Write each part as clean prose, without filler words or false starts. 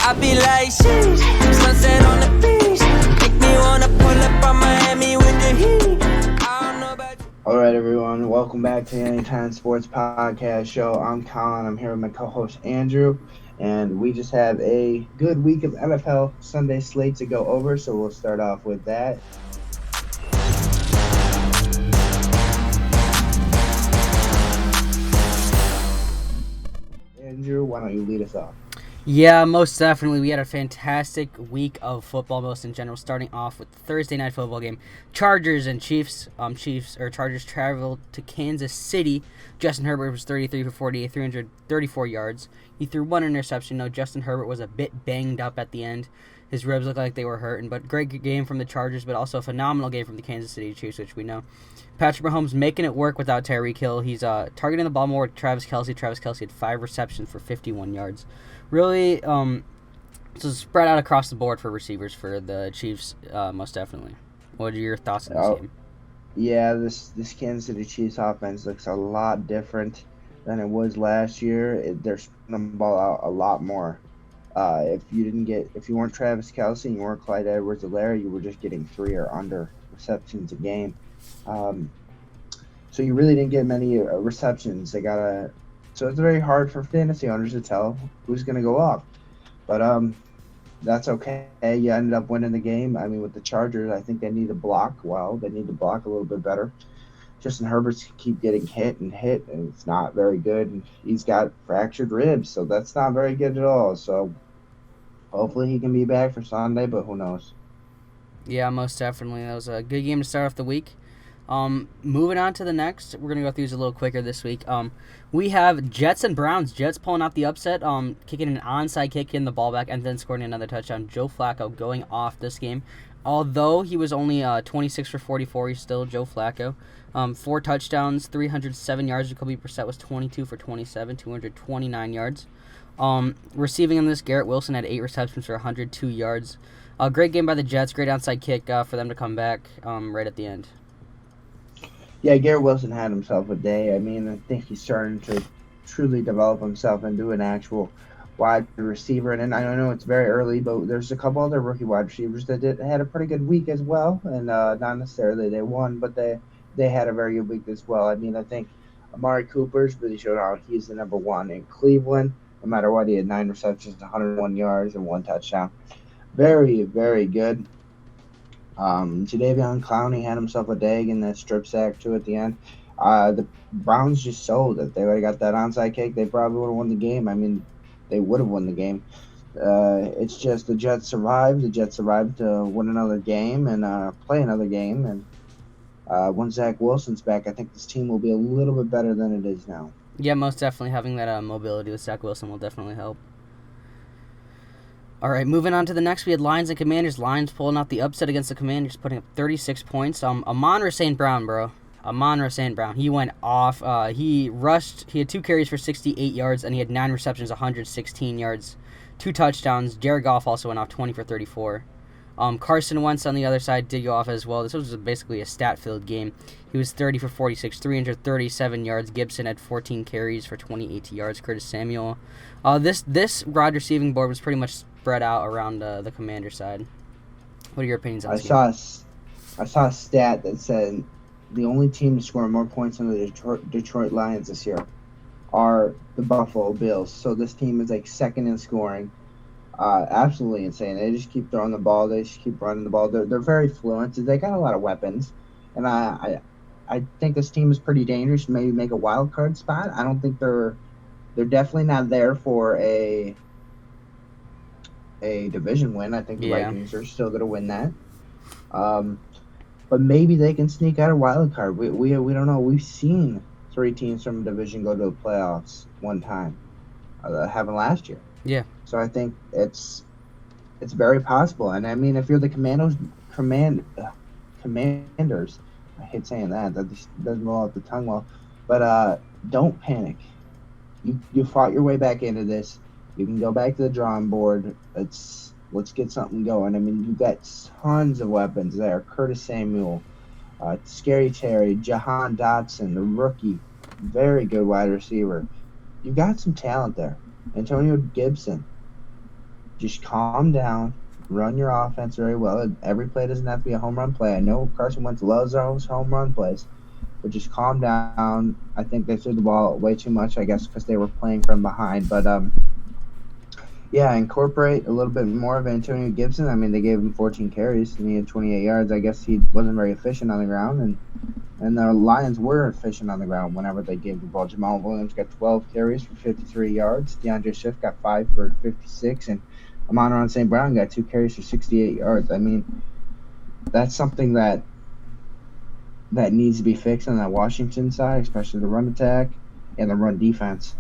I be like, sheesh, sunset on the beach. Make me wanna pull up on Miami with the heat. I don't know about you. All right, everyone. Welcome back to the Anytime Sports Podcast Show. I'm Colin. I'm here with my co-host Andrew, and we just have a good week of NFL Sunday slate to go over. So we'll start off with that. Andrew, why don't you lead us off? Yeah, most definitely. We had a fantastic week of football, most in general, starting off with the Thursday night football game. Chargers and Chiefs. Chargers traveled to Kansas City. Justin Herbert was 33 for 48, 334 yards. He threw one interception. No, Justin Herbert was a bit banged up at the end. His ribs looked like they were hurting, but great game from the Chargers, but also a phenomenal game from the Kansas City Chiefs, which we know. Patrick Mahomes making it work without Tyreek Hill. He's targeting the ball more with Travis Kelce. Travis Kelce had 5 receptions for 51 yards. Really, so spread out across the board for receivers for the Chiefs, most definitely. What are your thoughts on this game? Yeah, this Kansas City Chiefs offense looks a lot different than it was last year. They're spreading the ball out a lot more. If you weren't Travis Kelce and you weren't Clyde Edwards-Helaire, you were just getting 3 or under receptions a game. So you really didn't get many receptions. So it's very hard for fantasy owners to tell who's going to go off. But that's okay. You ended up winning the game. I mean, with the Chargers, I think they need to block well. They need to block a little bit better. Justin Herbert's keep getting hit, and it's not very good. And he's got fractured ribs, so that's not very good at all. So hopefully he can be back for Sunday, but who knows? Yeah, most definitely. That was a good game to start off the week. Moving on to the next, we're going to go through these a little quicker this week. We have Jets and Browns. Jets pulling out the upset, kicking an onside kick, getting the ball back, and then scoring another touchdown. Joe Flacco going off this game. Although he was only 26 for 44, he's still Joe Flacco. 4 touchdowns, 307 yards. Jacoby Brissett was 22 for 27, 229 yards. Receiving in this, Garrett Wilson had 8 receptions for 102 yards. Great game by the Jets. Great onside kick for them to come back right at the end. Yeah, Garrett Wilson had himself a day. I mean, I think he's starting to truly develop himself into an actual wide receiver. And I know it's very early, but there's a couple other rookie wide receivers that had a pretty good week as well. And not necessarily they won, but they had a very good week as well. I mean, I think Amari Cooper's really showed how he's the number one in Cleveland. No matter what, he had 9 receptions, 101 yards, and 1 touchdown. Very, very good. Jadeveon Clowney had himself a day in that strip sack too at the end. The Browns just showed that they would have got that onside kick. They probably would have won the game. I mean, they would have won the game. It's just the Jets survived. The Jets survived to win another game and play another game. And once Zach Wilson's back, I think this team will be a little bit better than it is now. Yeah, most definitely having that mobility with Zach Wilson will definitely help. All right, moving on to the next, we had Lions and Commanders. Lions pulling out the upset against the Commanders, putting up 36 points. Amon-Ra St. Brown, bro. Amon-Ra St. Brown. He went off. He had 2 carries for 68 yards, and he had 9 receptions, 116 yards, 2 touchdowns. Jared Goff also went off 20 for 34. Carson Wentz on the other side did go off as well. This was basically a stat-filled game. He was 30 for 46, 337 yards. Gibson had 14 carries for 28 yards. Curtis Samuel. This wide receiving board was pretty much spread out around the Commander side. What are your opinions on this game? I saw a stat that said the only team to score more points than the Detroit Lions this year are the Buffalo Bills. So this team is like second in scoring. Absolutely insane. They just keep throwing the ball. They just keep running the ball. They're very fluent. They got a lot of weapons, and I think this team is pretty dangerous. Maybe make a wild card spot. I don't think they're definitely not there for a division win. I think the Vikings are still going to win that. But maybe they can sneak out a wild card. We don't know. We've seen 3 teams from a division go to the playoffs one time. That happened last year. Yeah. So I think it's very possible. And I mean, if you're the Commanders, I hate saying that. That just doesn't roll off the tongue well. But don't panic. You fought your way back into this. You can go back to the drawing board. Let's get something going. I mean, you've got tons of weapons there. Curtis Samuel, Scary Terry, Jahan Dotson, the rookie, very good wide receiver. You've got some talent there. Antonio Gibson. just calm down, run your offense very well. Every play doesn't have to be a home run play. I know Carson Wentz loves those home run plays, but just calm down. I think they threw the ball way too much, I guess, because they were playing from behind. But yeah, incorporate a little bit more of Antonio Gibson. I mean, they gave him 14 carries and he had 28 yards. I guess he wasn't very efficient on the ground, and the Lions were efficient on the ground whenever they gave the ball. Jamal Williams got 12 carries for 53 yards. DeAndre Swift got 5 for 56, and Amon-Ra St. Brown got 2 carries for 68 yards. I mean, that's something that needs to be fixed on that Washington side, especially the run attack and the run defense.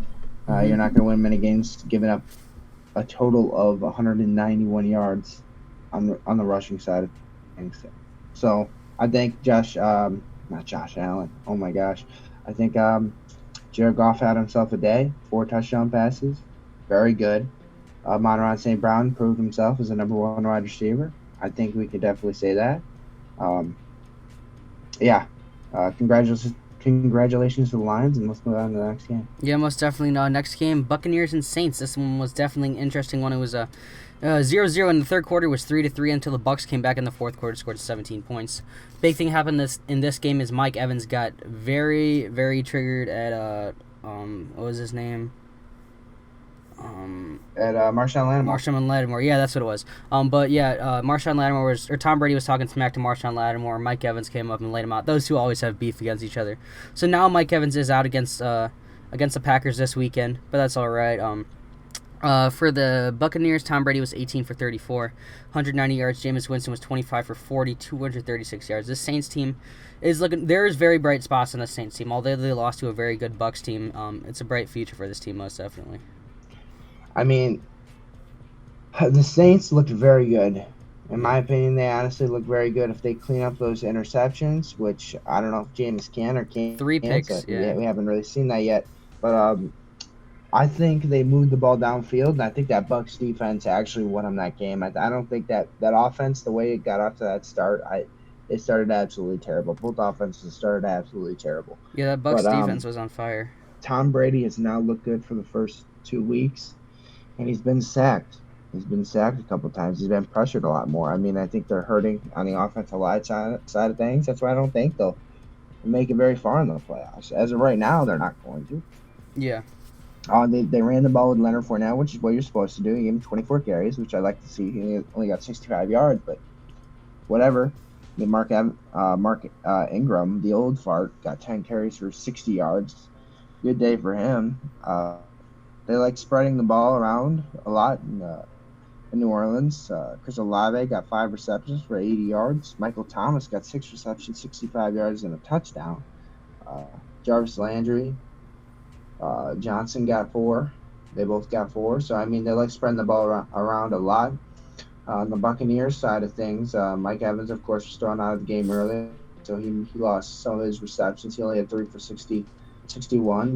You're not going to win many games giving up a total of 191 yards on the rushing side of things. So I think not Josh Allen. Oh my gosh, I think Jared Goff had himself a day. 4 touchdown passes, very good. Amon-Ra St. Brown proved himself as a number 1 wide receiver. I think we could definitely say that. Congratulations to the Lions, and let's move on to the next game. Yeah, most definitely. No, next game, Buccaneers and Saints. This one was definitely an interesting one. It was 0-0 in the third quarter, was 3-3 until the Bucs came back in the fourth quarter, scored 17 points. Big thing happened in this game is Mike Evans got very, very triggered at what was his name? Marshawn Lattimore. Marshawn Lattimore, yeah, that's what it was. Marshawn Lattimore Tom Brady was talking smack to Marshawn Lattimore. Mike Evans came up and laid him out. Those two always have beef against each other. So now Mike Evans is out against the Packers this weekend, but that's all right. For the Buccaneers, Tom Brady was 18 for 34, 190 yards. Jameis Winston was 25 for 40, 236 yards. This Saints team is looking. There's very bright spots on the Saints team. Although they lost to a very good Bucs team, it's a bright future for this team, most definitely. I mean, the Saints looked very good. In my opinion, they honestly look very good if they clean up those interceptions, which I don't know if James can or can't. 3 picks, yeah. We haven't really seen that yet. But I think they moved the ball downfield, and I think that Bucs defense actually won them that game. I don't think that offense, the way it got off to that start, it started absolutely terrible. Both offenses started absolutely terrible. Yeah, that Bucs defense was on fire. Tom Brady has now looked good for the first 2 weeks, and he's been sacked. He's been sacked a couple times. He's been pressured a lot more. I mean, I think they're hurting on the offensive line side of things. That's why I don't think they'll make it very far in the playoffs. As of right now, they're not going to. Yeah. They ran the ball with Leonard Fournette, which is what you're supposed to do. He gave him 24 carries, which I like to see. He only got 65 yards, but whatever. Mark Ingram, the old fart, got 10 carries for 60 yards. Good day for him. They like spreading the ball around a lot in New Orleans. Chris Olave got 5 receptions for 80 yards. Michael Thomas got 6 receptions, 65 yards, and a touchdown. Jarvis Landry, Johnson got 4. They both got 4. So, I mean, they like spreading the ball around a lot. On the Buccaneers side of things, Mike Evans, of course, was thrown out of the game early, so he lost some of his receptions. He only had 3 for 61.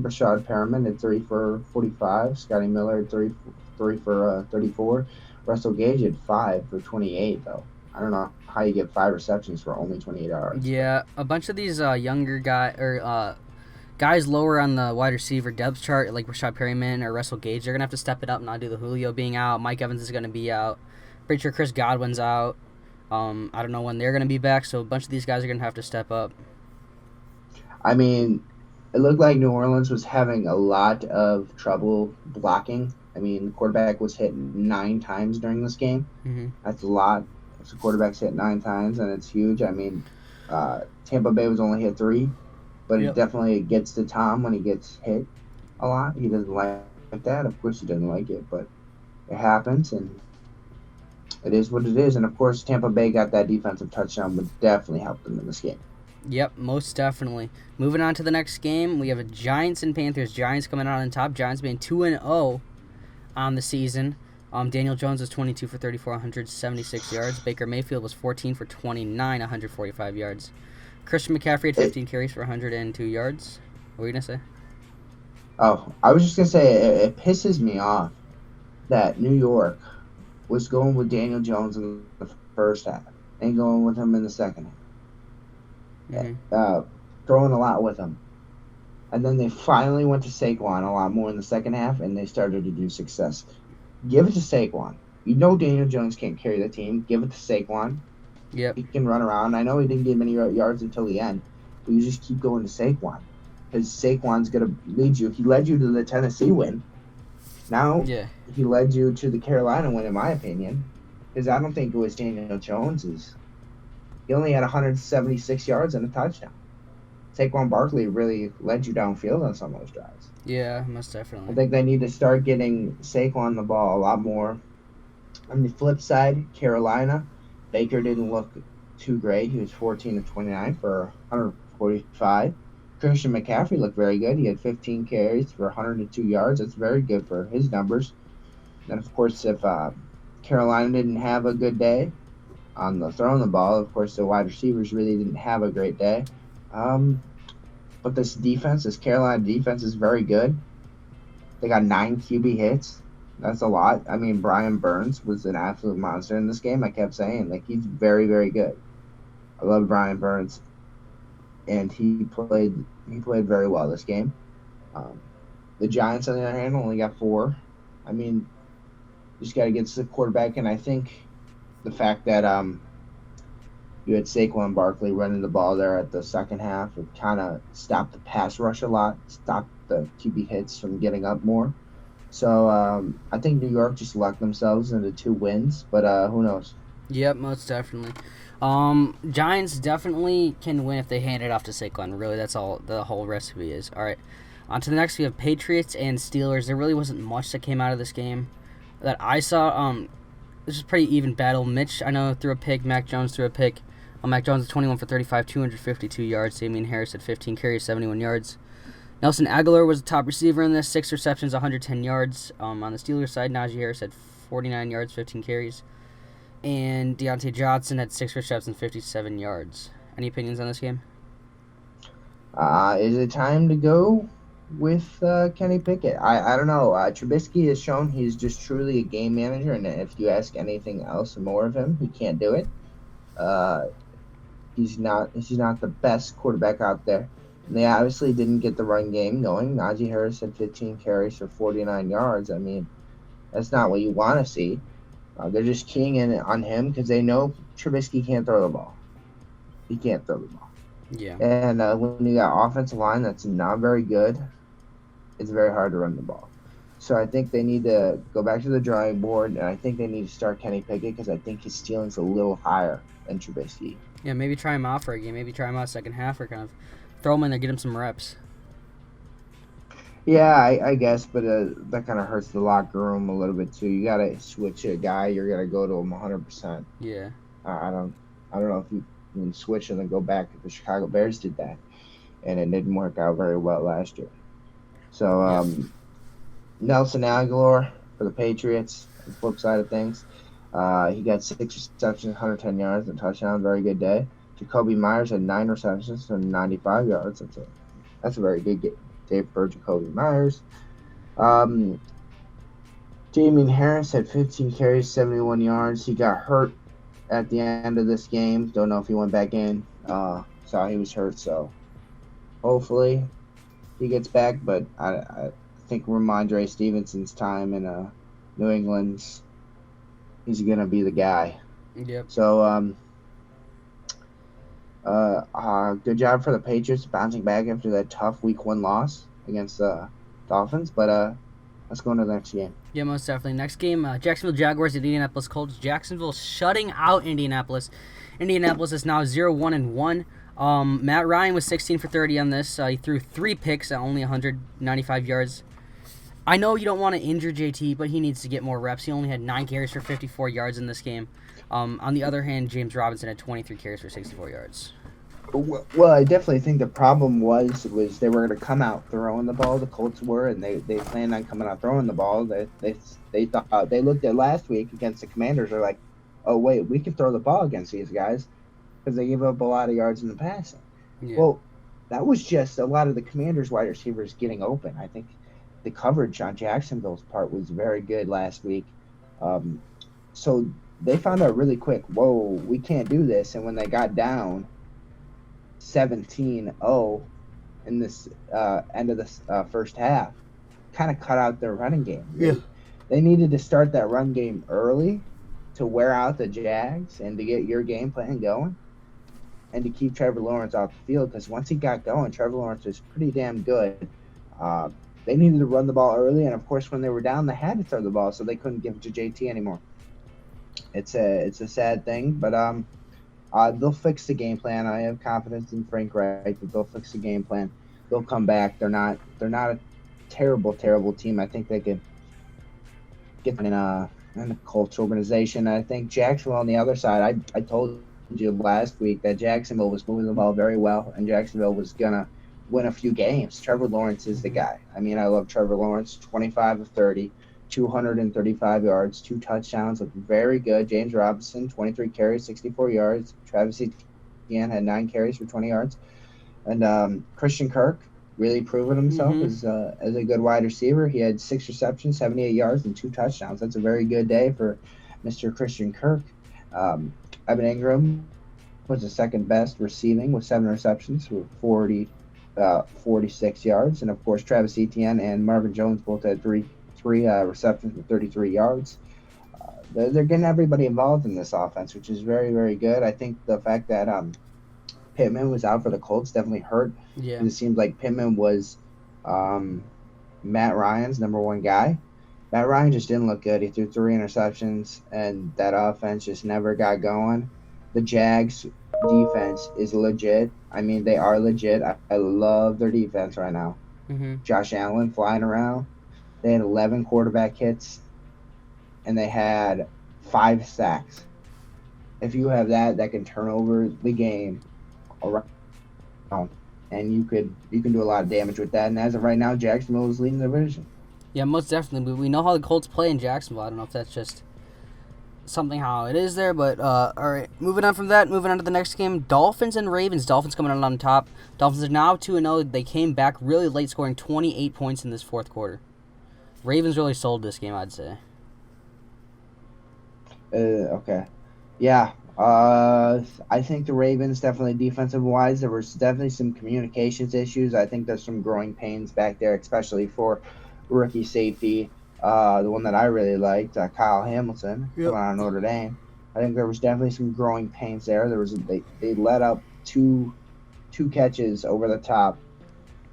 Rashad Perriman had 3 for 45. Scotty Miller had 3 for 34. Russell Gage had 5 for 28, though. I don't know how you get 5 receptions for only 28 yards. Yeah, a bunch of these younger guys lower on the wide receiver depth chart, like Rashad Perriman or Russell Gage, they're going to have to step it up and not do the Julio being out. Mike Evans is going to be out. Pretty sure Chris Godwin's out. I don't know when they're going to be back, so a bunch of these guys are going to have to step up. I mean, it looked like New Orleans was having a lot of trouble blocking. I mean, the quarterback was hit 9 times during this game. Mm-hmm. That's a lot. If the quarterback's hit 9 times, and it's huge. I mean, Tampa Bay was only hit 3, but It definitely gets to Tom when he gets hit a lot. He doesn't like that. Of course he doesn't like it, but it happens, and it is what it is. And, of course, Tampa Bay got that defensive touchdown, but definitely helped them in this game. Yep, most definitely. Moving on to the next game, we have a Giants and Panthers. Giants coming out on top. Giants being 2-0 on the season. Daniel Jones was 22 for 34, 176 yards. Baker Mayfield was 14 for 29, 145 yards. Christian McCaffrey had 15 carries for 102 yards. What were you going to say? Oh, I was just going to say it pisses me off that New York was going with Daniel Jones in the first half and going with him in the second half. Mm-hmm. Throwing a lot with him. And then they finally went to Saquon a lot more in the second half, and they started to do success. Give it to Saquon. You know Daniel Jones can't carry the team. Give it to Saquon. Yep. He can run around. I know he didn't get many yards until the end, but you just keep going to Saquon because Saquon's going to lead you. He led you to the Tennessee win. Now Yeah. he led you to the Carolina win, in my opinion, because I don't think it was Daniel Jones's. He only had 176 yards and a touchdown. Saquon Barkley really led you downfield on some of those drives. Yeah, most I definitely. think they need to start getting Saquon the ball a lot more. On the flip side, Carolina, Baker didn't look too great. He was 14 of 29 for 145. Christian McCaffrey looked very good. He had 15 carries for 102 yards. That's very good for his numbers. And of course, if Carolina didn't have a good day on the throwing the ball, of course, the wide receivers really didn't have a great day. But this Carolina defense is very good. They got 9 QB hits. That's a lot. I mean, Brian Burns was an absolute monster in this game. I kept saying, like, he's very, very good. I love Brian Burns, and he played very well this game. The Giants, on the other hand, only got 4. I mean, you just got to get to the quarterback, and I think the fact that you had Saquon Barkley running the ball there at the second half, it kind of stopped the pass rush a lot, stopped the QB hits from getting up more. So I think New York just lucked themselves into 2 wins, but who knows? Yep, most definitely. Giants definitely can win if they hand it off to Saquon. Really, that's all the whole recipe is. All right, on to the next. We have Patriots and Steelers. There really wasn't much that came out of this game that I saw. This was a pretty even battle. Mitch, I know, threw a pick. Mac Jones threw a pick. Mac Jones was 21 for 35, 252 yards. Damian Harris had 15 carries, 71 yards. Nelson Aguilar was the top receiver in this, 6 receptions, 110 yards. On the Steelers side, Najee Harris had 49 yards, 15 carries. And Deontay Johnson had 6 receptions, 57 yards. Any opinions on this game? Is it time to go with Kenny Pickett? I don't know. Trubisky has shown he's just truly a game manager, and if you ask anything else more of him, he can't do it. He's not the best quarterback out there. And they obviously didn't get the run game going. Najee Harris had 15 carries for 49 yards. I mean, that's not what you want to see. They're just keying in on him because they know Trubisky can't throw the ball. He can't throw the ball. Yeah. And when you got offensive line that's not very good, it's very hard to run the ball. So I think they need to go back to the drawing board, and I think they need to start Kenny Pickett because I think his ceiling's a little higher than Trubisky. Yeah, maybe try him out for a game. Maybe try him out second half or kind of throw him in there, get him some reps. Yeah, I guess, but that kind of hurts the locker room a little bit too. You gotta switch a guy. You're gonna go to him 100%. Yeah. I don't know if you can switch and then go back. The Chicago Bears did that, and it didn't work out very well last year. So Nelson Aguilar for the Patriots. On the flip side of things, he got 6 receptions, 110 yards, and a touchdown. Very good day. Jacoby Myers had 9 receptions and 95 yards. That's a very good day for Jacoby Myers. Damian Harris had 15 carries, 71 yards. He got hurt at the end of this game. Don't know if he went back in. Saw he was hurt, so hopefully he gets back. But I think Ramondre Stevenson's time in New England's, he's gonna be the guy. Yep. So good job for the Patriots bouncing back after that tough Week 1 loss against the Dolphins. But let's go into the next game. Yeah, most definitely. Next game, Jacksonville Jaguars at Indianapolis Colts. Jacksonville shutting out Indianapolis. Indianapolis is now 0-1-1. Matt Ryan was 16 for 30 on this. He threw 3 picks at only 195 yards. I know you don't want to injure JT, but he needs to get more reps. He only had 9 carries for 54 yards in this game. On the other hand, James Robinson had 23 carries for 64 yards. Well, I definitely think the problem was they were going to come out throwing the ball. The Colts were, and they planned on coming out throwing the ball. They thought they looked at last week against the Commanders. They're like, oh wait, we can throw the ball against these guys because they gave up a lot of yards in the passing. Yeah. Well, that was just a lot of the Commanders' wide receivers getting open. I think the coverage on Jacksonville's part was very good last week. So they found out really quick, whoa, we can't do this. And when they got down 17-0 in this end of the first half, kind of cut out their running game. Yeah. They needed to start that run game early to wear out the Jags and to get your game plan going and to keep Trevor Lawrence off the field because once he got going, Trevor Lawrence was pretty damn good. Uh, they needed to run the ball early, and of course, when they were down, they had to throw the ball, so they couldn't give it to JT anymore. It's a sad thing, but they'll fix the game plan. I have confidence in Frank Reich that they'll fix the game plan. They'll come back. They're not a terrible team. I think they could get in a Colts organization. I think Jacksonville on the other side. I told you last week that Jacksonville was moving the ball very well, and Jacksonville was gonna win a few games. Trevor Lawrence is the guy. I mean, I love Trevor Lawrence. 25 of 30, 235 yards, 2 touchdowns, looked very good. James Robinson, 23 carries, 64 yards. Travis Etienne had 9 carries for 20 yards, and Christian Kirk really proven himself as a good wide receiver. He had 6 receptions, 78 yards, and 2 touchdowns. That's a very good day for Mr. Christian Kirk. Evan Ingram was the second best receiving with 7 receptions for 46 yards. And, of course, Travis Etienne and Marvin Jones both had three receptions for 33 yards. They're getting everybody involved in this offense, which is very, very good. I think the fact that Pittman was out for the Colts definitely hurt. Yeah. It seems like Pittman was Matt Ryan's number 1 guy. Matt Ryan just didn't look good. He threw 3 interceptions, and that offense just never got going. The Jags' defense is legit. I mean, they are legit. I love their defense right now. Josh Allen flying around. They had 11 quarterback hits, and they had 5 sacks. If you have that can turn over the game around, and you can do a lot of damage with that. And as of right now, Jacksonville is leading the division. Yeah, most definitely. We know how the Colts play in Jacksonville. I don't know if that's just something how it is there, but all right. Moving on from that, moving on to the next game, Dolphins and Ravens. Dolphins coming out on top. Dolphins are now 2-0. They came back really late, scoring 28 points in this fourth quarter. Ravens really sold this game, I'd say. Okay. Yeah. I think the Ravens definitely defensive-wise, there was definitely some communications issues. I think there's some growing pains back there, especially for rookie safety, the one that I really liked, Kyle Hamilton, coming out of Notre Dame. I think there was definitely some growing pains there. They let up two catches over the top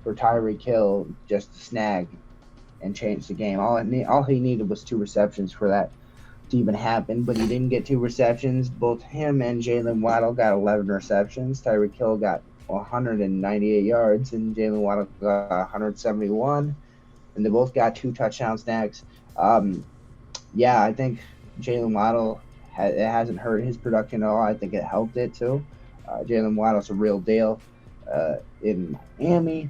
for Tyreek Hill just to snag and change the game. All he needed was 2 receptions for that to even happen, but he didn't get 2 receptions. Both him and Jalen Waddle got 11 receptions. Tyreek Hill got 198 yards, and Jalen Waddle got 171, and they both got 2 touchdown snags. Yeah, I think Jalen Waddle, it hasn't hurt his production at all. I think it helped it too. Jalen Waddle's a real deal in Miami.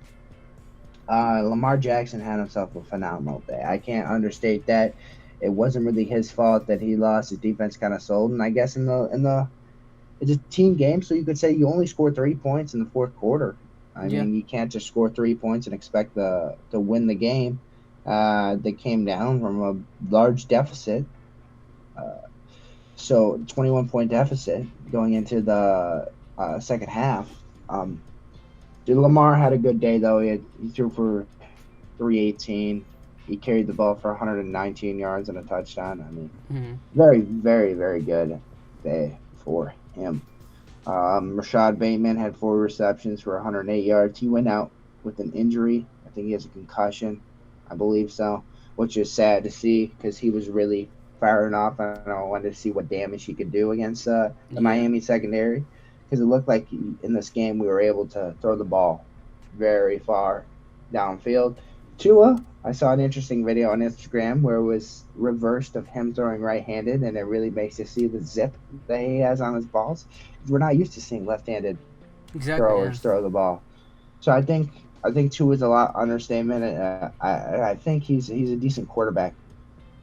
Lamar Jackson had himself a phenomenal day. I can't understate that. It wasn't really his fault that he lost. His defense kind of sold, and I guess it's a team game, so you could say you only scored 3 points in the fourth quarter. I mean, you can't just score 3 points and expect to win the game. They came down from a large deficit, so 21-point deficit going into the second half. Lamar had a good day though. He threw for 318. He carried the ball for 119 yards and a touchdown. I mean, very, very, very good day for him. Rashad Bateman had 4 receptions for 108 yards. He went out with an injury. I think he has a concussion. I believe so, which is sad to see because he was really firing off. I wanted to see what damage he could do against the Miami secondary because it looked like in this game we were able to throw the ball very far downfield. Tua, I saw an interesting video on Instagram where it was reversed of him throwing right-handed, and it really makes you see the zip that he has on his balls. We're not used to seeing left-handed throwers throw the ball. So I think Tua's a lot understatement. I think he's a decent quarterback.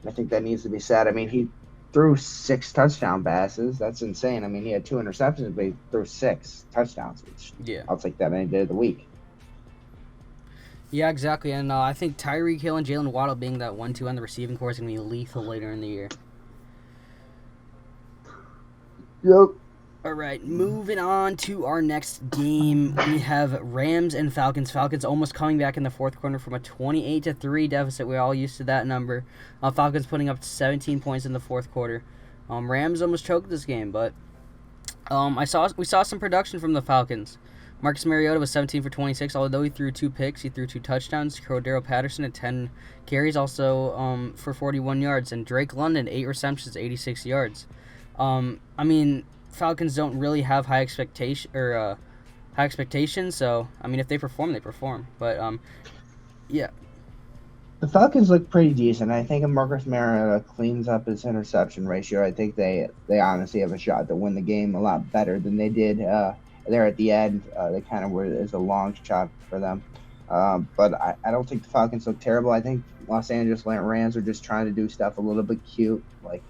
I think that needs to be said. I mean, he threw 6 touchdown passes. That's insane. I mean, he had 2 interceptions, but he threw 6 touchdowns, which I'll take that any day of the week. Yeah, exactly. And I think Tyreek Hill and Jalen Waddle being that 1-2 on the receiving core is going to be lethal later in the year. Yep. All right, moving on to our next game, we have Rams and Falcons. Falcons almost coming back in the fourth quarter from a 28-3 deficit. We're all used to that number. Falcons putting up 17 points in the fourth quarter. Rams almost choked this game, but we saw some production from the Falcons. Marcus Mariota was 17 for 26, although he threw 2 picks. He threw 2 touchdowns. Cordero Patterson had 10 carries, also for 41 yards, and Drake London 8 receptions, 86 yards. I mean, Falcons don't really have high expectations, so I mean, if they perform, they perform. But yeah. The Falcons look pretty decent. I think if Marcus Mariota cleans up his interception ratio, I think they honestly have a shot to win the game a lot better than they did there at the end. They kind of were as a long shot for them. But I don't think the Falcons look terrible. I think Los Angeles Rams are just trying to do stuff a little bit cute. Like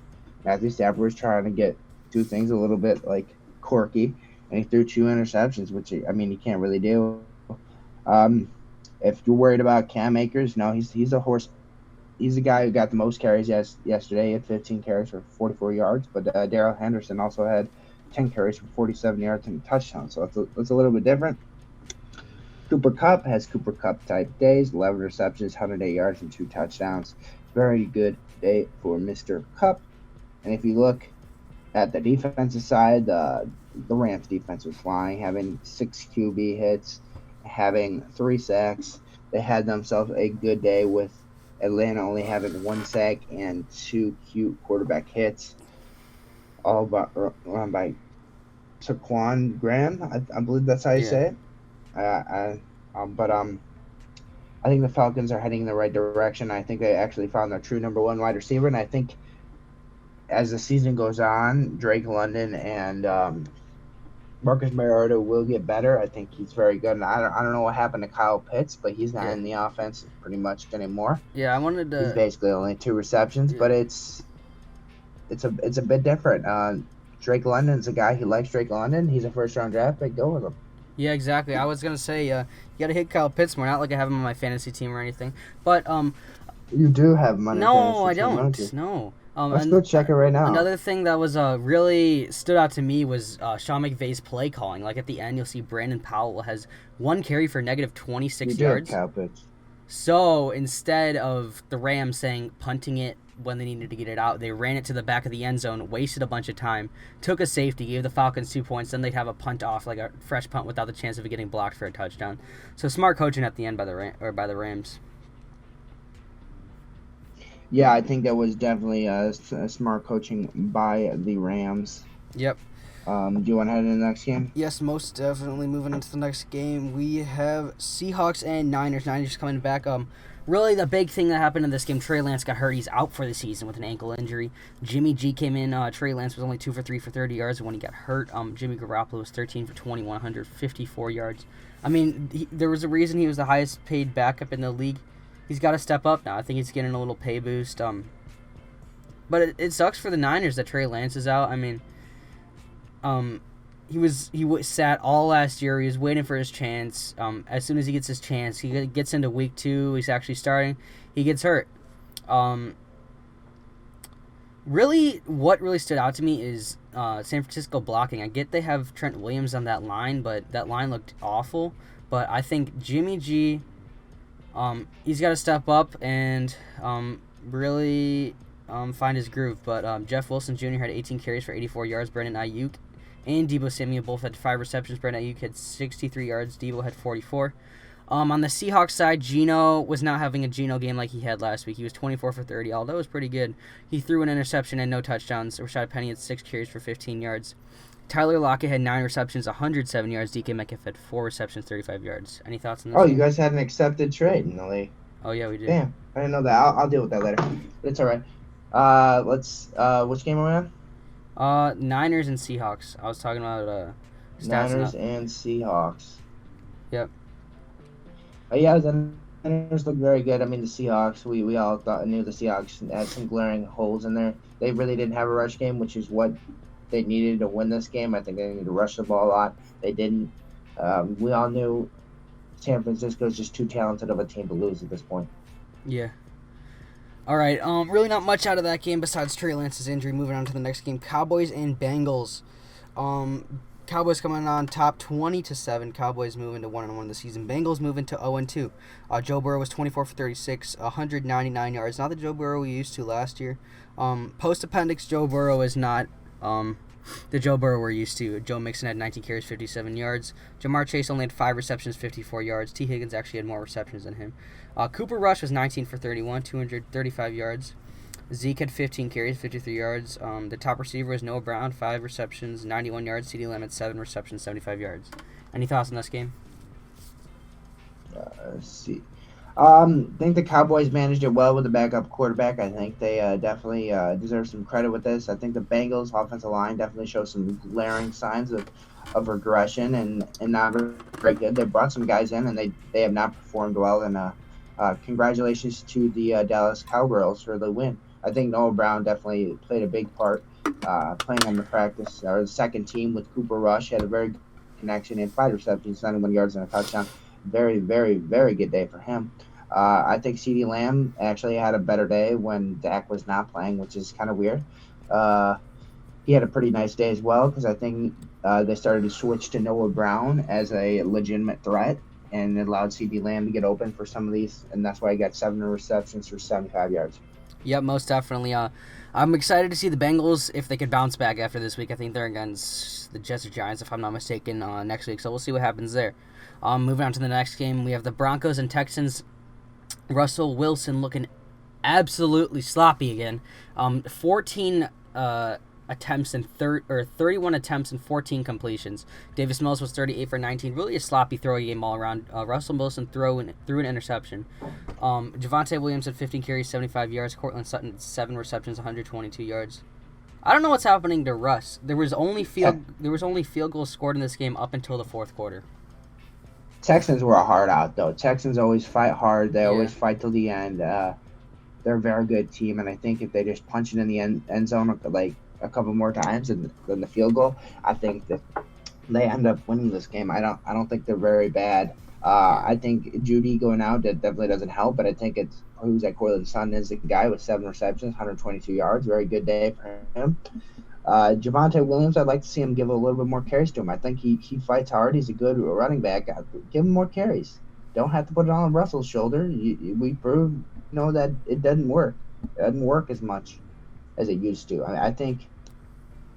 Matthew Stafford was trying to do things a little bit like quirky, and he threw 2 interceptions, which I mean he can't really do. If you're worried about Cam Akers, no, he's a horse. He's the guy who got the most carries yesterday. He had 15 carries for 44 yards, but Darrell Henderson also had 10 carries for 47 yards and a touchdown. So it's a little bit different. Cooper Kupp has Cooper Kupp type days, 11 receptions, 108 yards, and 2 touchdowns. Very good day for Mr. Kupp. And if you look at the defensive side, the Rams defense was flying, having 6 QB hits, having 3 sacks. They had themselves a good day with Atlanta only having 1 sack and 2 cute quarterback hits, all run by Taquan Graham. I believe that's how you say it. I think the Falcons are heading in the right direction. I think they actually found their true number 1 wide receiver, and I think as the season goes on, Drake London and Marcus Mariota will get better. I think he's very good. And I don't know what happened to Kyle Pitts, but he's not in the offense pretty much anymore. Yeah, I wanted to. He's basically only 2 receptions, but it's a bit different. Drake London's a guy who likes Drake London. He's a first-round draft pick. Go with him. Yeah, exactly. I was gonna say, you gotta hit Kyle Pitts more. Not like I have him on my fantasy team or anything, but you do have money. No, I don't. No. Let's go check it right now. Another thing that was really stood out to me was Sean McVay's play calling. Like at the end, you'll see Brandon Powell has 1 carry for negative 26 yards. So instead of the Rams saying punting it when they needed to get it out, they ran it to the back of the end zone, wasted a bunch of time, took a safety, gave the Falcons 2 points, then they'd have a punt off, like a fresh punt without the chance of it getting blocked for a touchdown. So smart coaching at the end by the Rams. Yeah, I think that was definitely a smart coaching by the Rams. Yep. Do you want to head into the next game? Yes, most definitely. Moving into the next game, we have Seahawks and Niners. Niners coming back. Really the big thing that happened in this game, Trey Lance got hurt. He's out for the season with an ankle injury. Jimmy G came in. Trey Lance was only 2 for 3 for 30 yards when he got hurt. Jimmy Garoppolo was 13 for 21, 154 yards. I mean, there was a reason he was the highest paid backup in the league. He's got to step up now. I think he's getting a little pay boost. But it sucks for the Niners that Trey Lance is out. I mean, he sat all last year. He was waiting for his chance. As soon as he gets his chance, he gets into week 2. He's actually starting. He gets hurt. Really, what really stood out to me is San Francisco blocking. I get they have Trent Williams on that line, but that line looked awful. But I think Jimmy G, he's got to step up and really find his groove. But Jeff Wilson Jr. had 18 carries for 84 yards. Brandon Ayuk and Deebo Samuel both had 5 receptions. Brandon Ayuk had 63 yards. Deebo had 44. On the Seahawks side, Geno was not having a Geno game like he had last week. He was 24 for 30. Although it was pretty good. He threw an interception and no touchdowns. Rashad Penny had 6 carries for 15 yards. Tyler Lockett had 9 receptions, 107 yards. DK Metcalf had 4 receptions, 35 yards. Any thoughts on this? Oh, game? you guys had an accepted trade in the league. Oh, yeah, we did. Damn, I didn't know that. I'll deal with that later. But it's all right. Which game are we on? Niners and Seahawks. I was talking about stats. Niners and Seahawks. Yep. Yeah, the Niners look very good. I mean, the Seahawks, we all knew the Seahawks had some glaring holes in there. They really didn't have a rush game, which is what they needed to win this game. I think they needed to rush the ball a lot. They didn't. We all knew San Francisco is just too talented of a team to lose at this point. Yeah. All right. Really not much out of that game besides Trey Lance's injury. Moving on to the next game, Cowboys and Bengals. Cowboys coming on top 20-7. Cowboys moving to 1-1 this season. Bengals moving to 0-2. Joe Burrow was 24 for 36, 199 yards. Not the Joe Burrow we used to last year. Post appendix Joe Burrow is not the Joe Burrow we're used to. Joe Mixon had 19 carries, 57 yards. Jamar Chase only had 5 receptions, 54 yards. T. Higgins actually had more receptions than him. Cooper Rush was 19 for 31, 235 yards. Zeke had 15 carries, 53 yards. The top receiver was Noah Brown, 5 receptions, 91 yards. CeeDee Lamb had 7 receptions, 75 yards. Any thoughts on this game? Let's see. I think the Cowboys managed it well with the backup quarterback. I think they definitely deserve some credit with this. I think the Bengals' offensive line definitely shows some glaring signs of regression and not very good. They brought some guys in, and they have not performed well. And congratulations to the Dallas Cowgirls for the win. I think Noah Brown definitely played a big part playing on the practice or the second team with Cooper Rush. Had a very good connection. He had 5 receptions, 91 yards, and a touchdown. Very, very, very good day for him. I think CeeDee Lamb actually had a better day when Dak was not playing, which is kind of weird. He had a pretty nice day as well because I think they started to switch to Noah Brown as a legitimate threat, and it allowed CeeDee Lamb to get open for some of these, and that's why he got 7 receptions for 75 yards. Yep, most definitely. I'm excited to see the Bengals if they could bounce back after this week. I think they're against the Jets or Giants, if I'm not mistaken, next week. So we'll see what happens there. Moving on to the next game, we have the Broncos and Texans. Russell Wilson looking absolutely sloppy again. 14 attempts and 31 attempts and 14 completions. Davis Mills was 38 for 19. Really a sloppy throwing game all around. Russell Wilson threw an interception. Javonte Williams had 15 carries, 75 yards. Cortland Sutton had 7 receptions, 122 yards. I don't know what's happening to Russ. There was only field goals scored in this game up until the fourth quarter. Texans were a hard out, though. Texans always fight hard. They always fight till the end. They're a very good team, and I think if they just punch it in the end zone like a couple more times than the field goal, I think that they end up winning this game. I don't think they're very bad. I think Judy going out that definitely doesn't help, but I think it's who's at Cortland Sutton is the guy with 7 receptions, 122 yards. Very good day for him. Javonte Williams, I'd like to see him give a little bit more carries to him. I think he fights hard. He's a good running back. Give him more carries. Don't have to put it on Russell's shoulder. We proved, that it doesn't work. It doesn't work as much as it used to. I think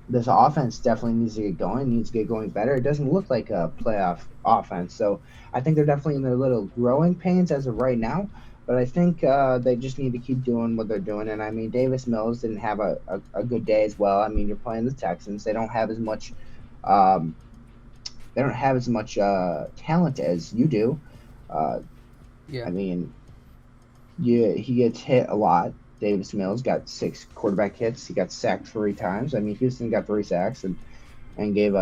this offense definitely needs to get going better. It doesn't look like a playoff offense. So I think they're definitely in their little growing pains as of right now. But I think they just need to keep doing what they're doing. And, I mean, Davis Mills didn't have a good day as well. I mean, you're playing the Texans. They don't have as much talent as you do. I mean, he gets hit a lot. Davis Mills got 6 quarterback hits. He got sacked 3 times. I mean, Houston got 3 sacks and gave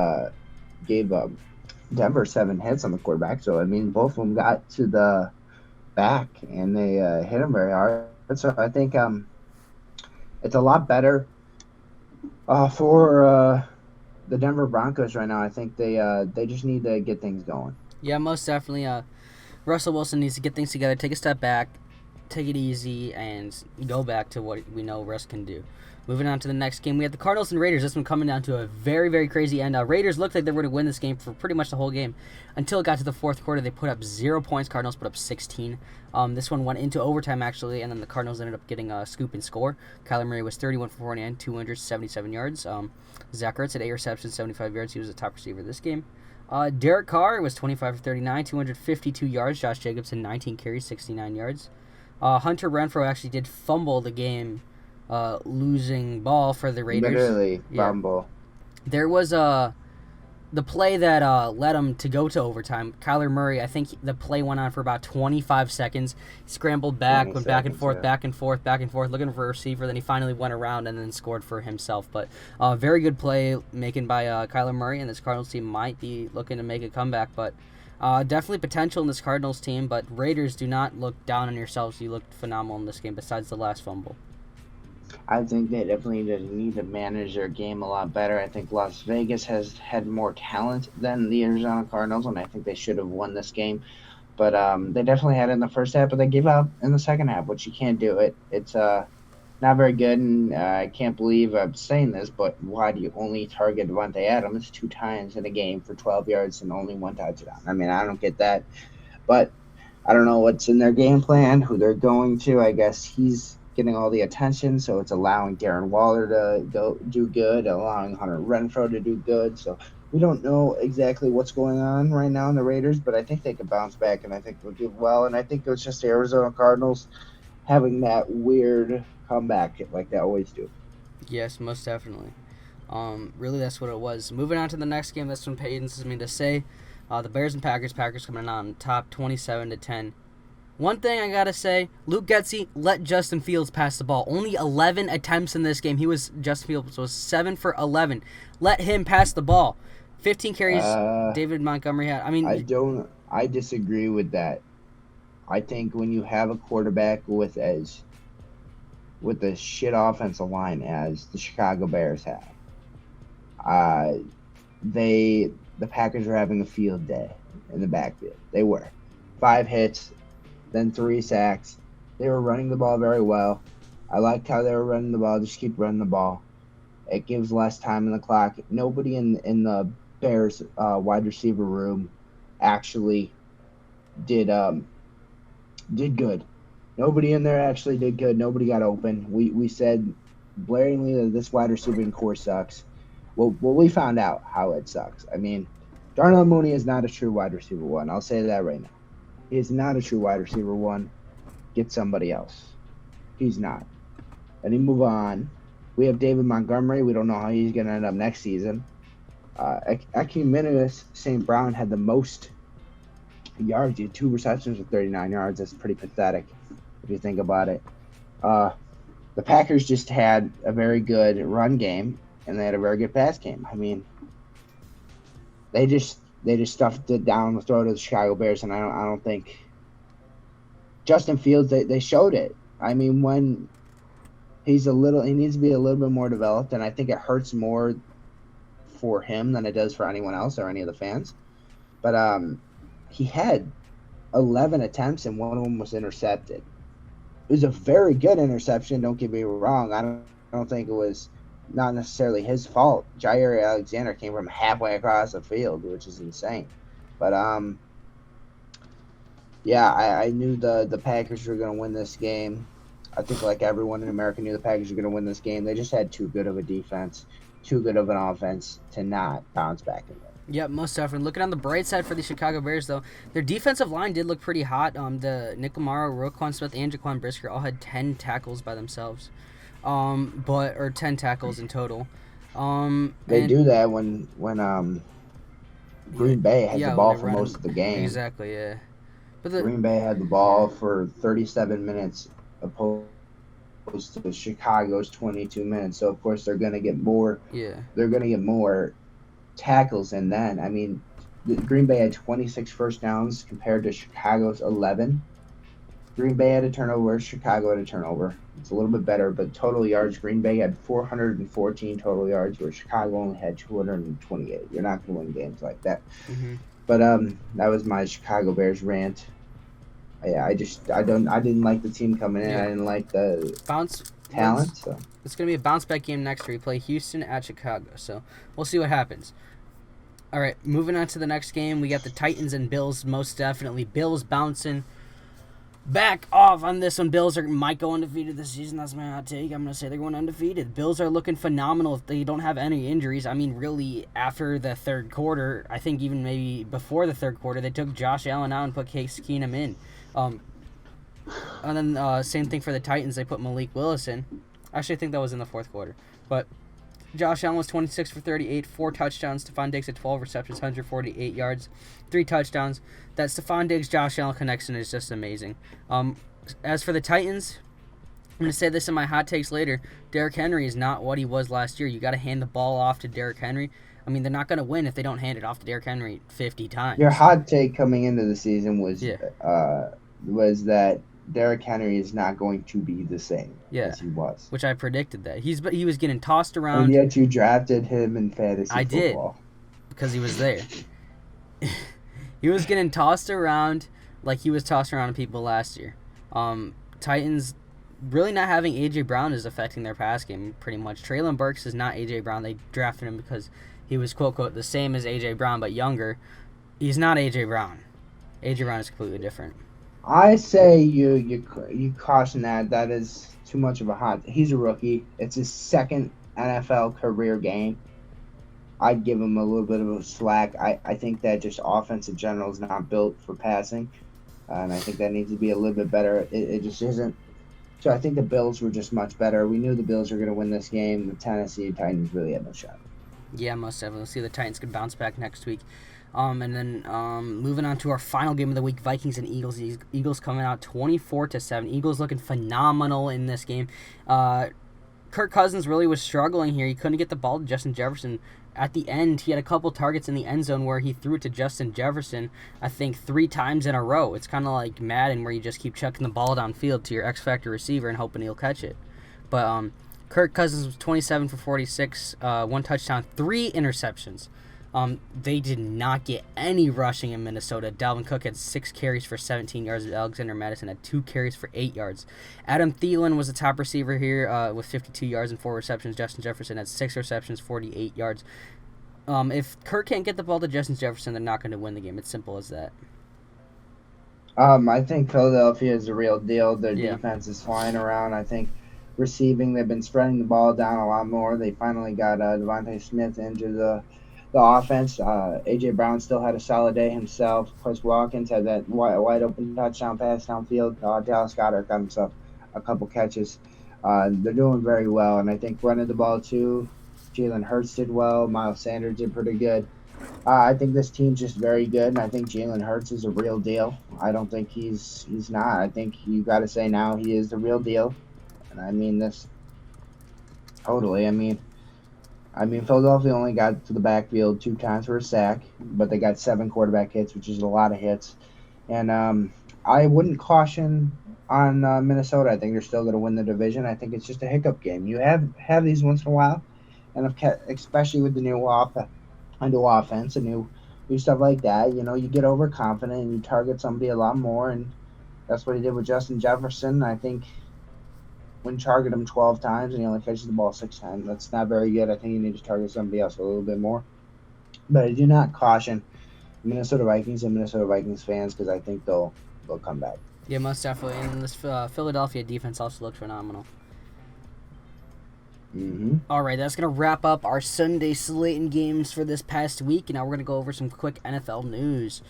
Denver 7 hits on the quarterback. So, I mean, both of them got to the back and they hit him very hard. So I think it's a lot better for the Denver Broncos right now. I think they just need to get things going. Yeah, most definitely. Russell Wilson needs to get things together, take a step back, take it easy, and go back to what we know Russ can do. Moving on to the next game, we have the Cardinals and Raiders. This one coming down to a very, very crazy end. Raiders looked like they were going to win this game for pretty much the whole game. Until it got to the fourth quarter, they put up 0 points. Cardinals put up 16. This one went into overtime, actually, and then the Cardinals ended up getting a scoop and score. Kyler Murray was 31 for 49, 277 yards. Zach Ertz had 8 receptions, 75 yards. He was the top receiver this game. Derek Carr was 25 for 39, 252 yards. Josh Jacobs had 19 carries, 69 yards. Hunter Renfrow actually did fumble the game. Losing ball for the Raiders. Literally, fumble. There was the play that led them to go to overtime. Kyler Murray, I think the play went on for about 25 seconds. He scrambled back, went back and forth, looking for a receiver. Then he finally went around and then scored for himself. But very good play making by Kyler Murray, and this Cardinals team might be looking to make a comeback. But definitely potential in this Cardinals team. But Raiders, do not look down on yourselves. You looked phenomenal in this game besides the last fumble. I think they definitely need to manage their game a lot better. I think Las Vegas has had more talent than the Arizona Cardinals, and I think they should have won this game. But they definitely had it in the first half, but they gave up in the second half, which you can't do. It's Not very good, and I can't believe I'm saying this, but why do you only target Devontae Adams 2 times in a game for 12 yards and only 1 touchdown? I mean, I don't get that, but I don't know what's in their game plan, who they're going to. I guess he's getting all the attention, so it's allowing Darren Waller to go do good, allowing Hunter Renfro to do good. So we don't know exactly what's going on right now in the Raiders, but I think they can bounce back, and I think they'll do well. And I think it's just the Arizona Cardinals having that weird comeback like they always do. Yes, most definitely. Really, that's what it was. Moving on to the next game, that's when Peyton's me to say. The Bears and Packers. Packers coming out on top 27-10. One thing I gotta say, Luke Getsy let Justin Fields pass the ball. Only 11 attempts in this game. Justin Fields was 7 for 11. Let him pass the ball. 15 carries. David Montgomery had. I disagree with that. I think when you have a quarterback with the shit offensive line as the Chicago Bears have, the Packers were having a field day in the backfield. They were 5 hits, then 3 sacks. They were running the ball very well. I liked how they were running the ball. Just keep running the ball. It gives less time in the clock. Nobody in the Bears wide receiver room actually did good. Nobody in there actually did good. Nobody got open. We said blaringly that this wide receiving core sucks. Well, we found out how it sucks. I mean, Darnell Mooney is not a true wide receiver 1. I'll say that right now. He is not a true wide receiver 1. Get somebody else. He's not. Then you move on. We have David Montgomery. We don't know how he's going to end up next season. Ecumenius St. Brown had the most yards. He had 2 receptions with 39 yards. That's pretty pathetic if you think about it. The Packers just had a very good run game, and they had a very good pass game. I mean, they just stuffed it down the throat of the Chicago Bears, and I don't think Justin Fields, they showed it. I mean, when he needs to be a little bit more developed, and I think it hurts more for him than it does for anyone else or any of the fans. But he had 11 attempts, and one of them was intercepted. It was a very good interception, don't get me wrong. I don't think it was not necessarily his fault. Jair Alexander came from halfway across the field, which is insane. But yeah, I knew the Packers were going to win this game. I think like everyone in America knew the Packers were going to win this game. They just had too good of a defense, too good of an offense to not bounce back in there. Yep, most definitely. Looking on the bright side for the Chicago Bears, though, their defensive line did look pretty hot. The Nick Lamaro, Roquan Smith, and Jaquan Brisker all had 10 tackles by themselves, or 10 tackles in total. They do that when Green Bay had the ball for most of the game. Exactly, yeah. But Green Bay had the ball for 37 minutes opposed to Chicago's 22 minutes. So of course they're going to get more. Yeah. They're going to get more tackles than then. I mean, Green Bay had 26 first downs compared to Chicago's 11. Green Bay had a turnover. Chicago had a turnover. It's a little bit better, but total yards, Green Bay had 414 total yards, where Chicago only had 228. You're not going to win games like that. Mm-hmm. But that was my Chicago Bears rant. I didn't like the team coming in. Yeah. I didn't like the talent. So it's going to be a bounce back game next week. We play Houston at Chicago, so we'll see what happens. All right, moving on to the next game, we got the Titans and Bills. Most definitely, Bills bouncing back off on this one. Bills might go undefeated this season. That's my hot take. I'm going to say they're going undefeated. Bills are looking phenomenal if they don't have any injuries. I mean, really, after the third quarter, I think even maybe before the third quarter, they took Josh Allen out and put Case Keenum in. And then same thing for the Titans. They put Malik Willis in. Actually, I think that was in the fourth quarter. But Josh Allen was 26 for 38, 4 touchdowns. Stephon Diggs had 12 receptions, 148 yards, 3 touchdowns. That Stephon Diggs-Josh Allen connection is just amazing. As for the Titans, I'm going to say this in my hot takes later. Derrick Henry is not what he was last year. You got to hand the ball off to Derrick Henry. I mean, they're not going to win if they don't hand it off to Derrick Henry 50 times. Your hot take coming into the season was that Derrick Henry is not going to be the same as he was. Which I predicted that. He was getting tossed around. And yet you drafted him in fantasy football. I did, because he was there. He was getting tossed around like he was tossed around people last year. Titans, really not having A.J. Brown is affecting their pass game pretty much. Traylon Burks is not A.J. Brown. They drafted him because he was, quote, quote, the same as A.J. Brown but younger. He's not A.J. Brown. A.J. Brown is completely different. I say you caution that. That is too much of a hot. He's a rookie. It's his second NFL career game. I'd give him a little bit of a slack. I think that just offense in general is not built for passing. And I think that needs to be a little bit better. It just isn't. So I think the Bills were just much better. We knew the Bills were going to win this game. The Tennessee Titans really had no shot. Yeah, most definitely. Let's see if the Titans can bounce back next week. And then moving on to our final game of the week, Vikings and Eagles. Eagles coming out 24-7. Eagles looking phenomenal in this game. Kirk Cousins really was struggling here. He couldn't get the ball to Justin Jefferson. At the end, he had a couple targets in the end zone where he threw it to Justin Jefferson, I think, 3 times in a row. It's kind of like Madden where you just keep chucking the ball downfield to your X-Factor receiver and hoping he'll catch it. But Kirk Cousins was 27 for 46, 1 touchdown, 3 interceptions. They did not get any rushing in Minnesota. Dalvin Cook had 6 carries for 17 yards. Alexander Madison had 2 carries for 8 yards. Adam Thielen was the top receiver here with 52 yards and 4 receptions. Justin Jefferson had 6 receptions, 48 yards. If Kirk can't get the ball to Justin Jefferson, they're not going to win the game. It's simple as that. I think Philadelphia is the real deal. Their defense is flying around. I think receiving, they've been spreading the ball down a lot more. They finally got Devontae Smith into the offense. A.J. Brown still had a solid day himself. Chris Watkins had that wide open touchdown pass downfield. Dallas Goedert got himself a couple catches. They're doing very well, and I think running the ball too. Jalen Hurts did well. Miles Sanders did pretty good. I think this team's just very good, and I think Jalen Hurts is a real deal. I don't think he's not. I think you got to say now he is the real deal, and I mean this totally. I mean, Philadelphia only got to the backfield 2 times for a sack, but they got 7 quarterback hits, which is a lot of hits. And I wouldn't caution on Minnesota. I think they're still going to win the division. I think it's just a hiccup game. You have these once in a while, and especially with the new offense and new stuff like that, you get overconfident and you target somebody a lot more, and that's what he did with Justin Jefferson. I think when target him 12 times and he only catches the ball 6 times, that's not very good. I think you need to target somebody else a little bit more. But I do not caution Minnesota Vikings and Minnesota Vikings fans because I think they'll come back. Yeah, most definitely. And this Philadelphia defense also looked phenomenal. Mm-hmm. All right, that's going to wrap up our Sunday slate and games for this past week. And now we're going to go over some quick NFL news.